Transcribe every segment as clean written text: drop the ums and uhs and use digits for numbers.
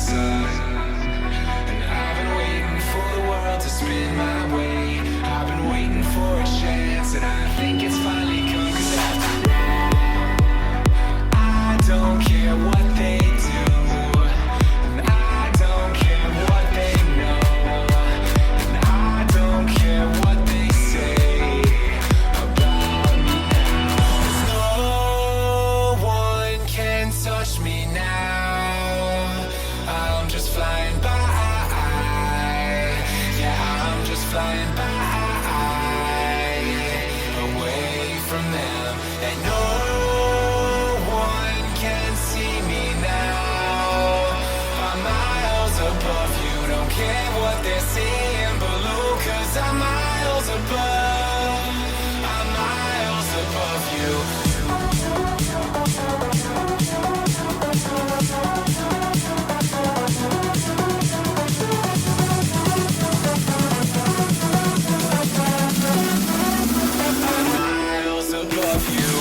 sun. And I've been waiting for the world to spin my way. I've been waiting for a chance, and I think it's finally come. 'Cause after all, I don't care what they do, and I don't care what they know, and I don't care what they say about me now. 'Cause no one can touch me now. I'm just flying by. Yeah, I'm just flying by, away from them. And no one can see me now. I'm miles above you. Don't care what they're seeing below, 'cause I'm miles above. I'm miles above you. Miles above you.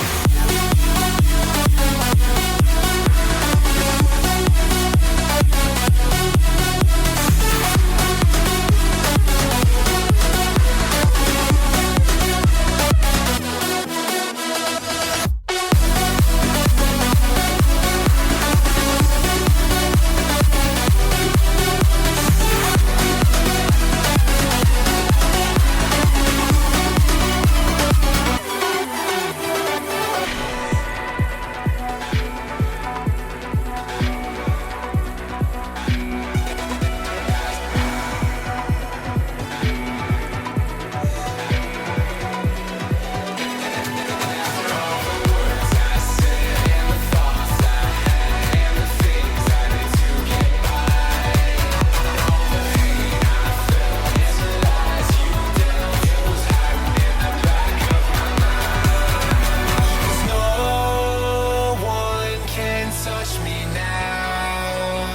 Touch me now.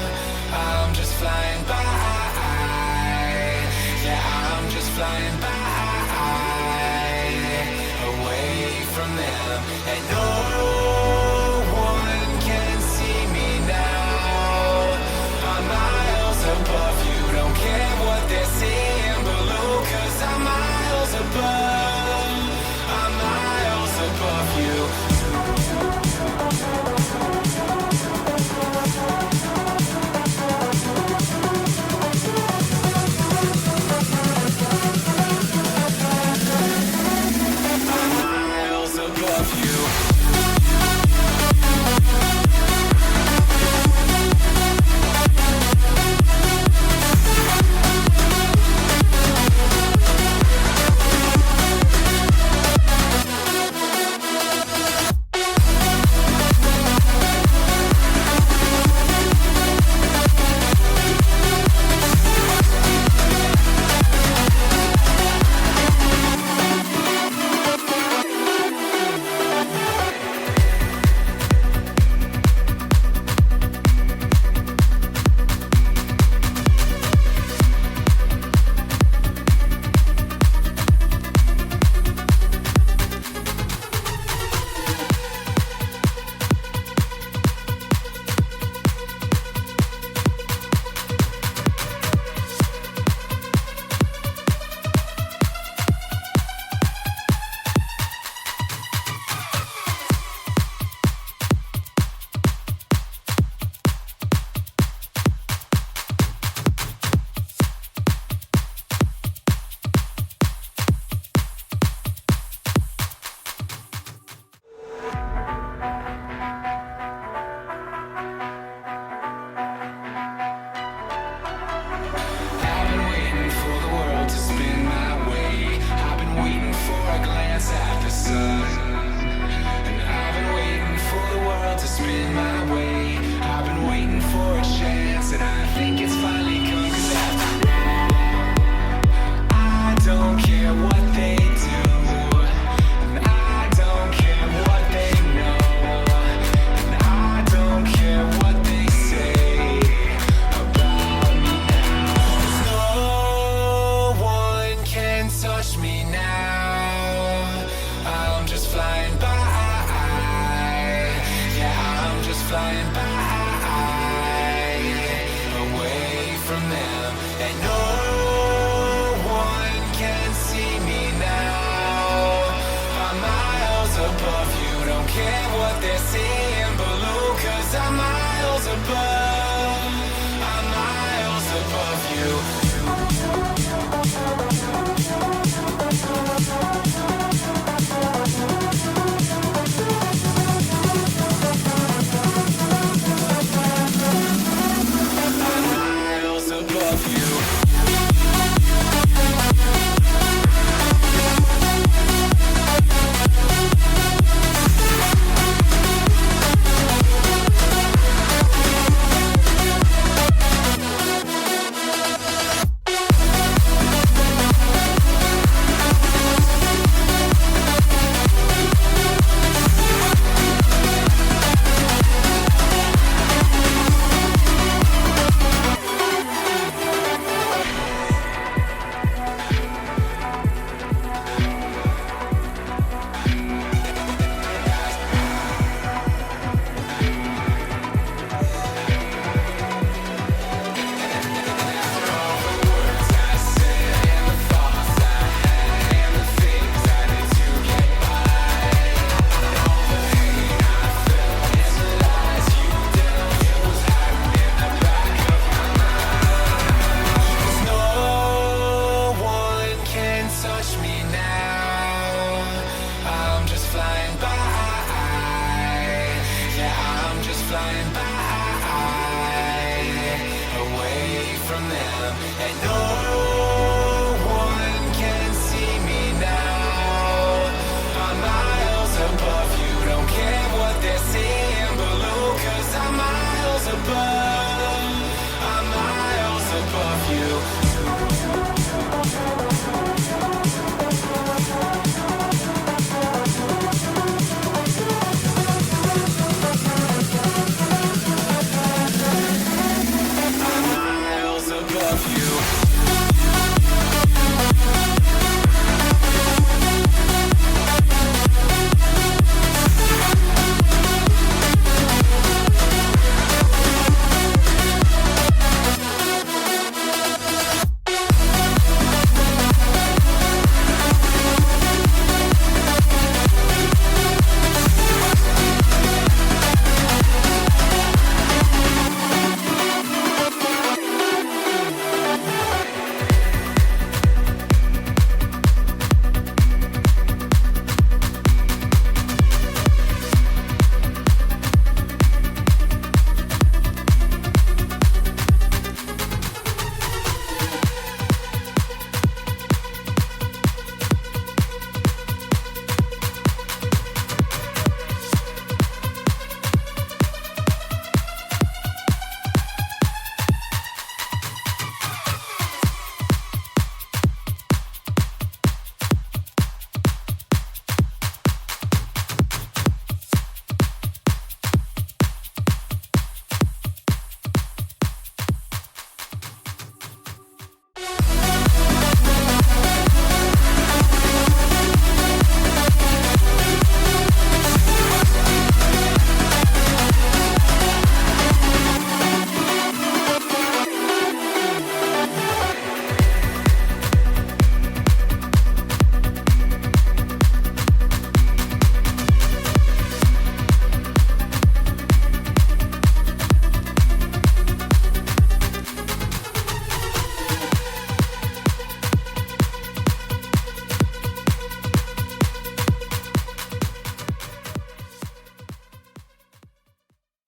I'm just flying by. Yeah, I'm just flying by.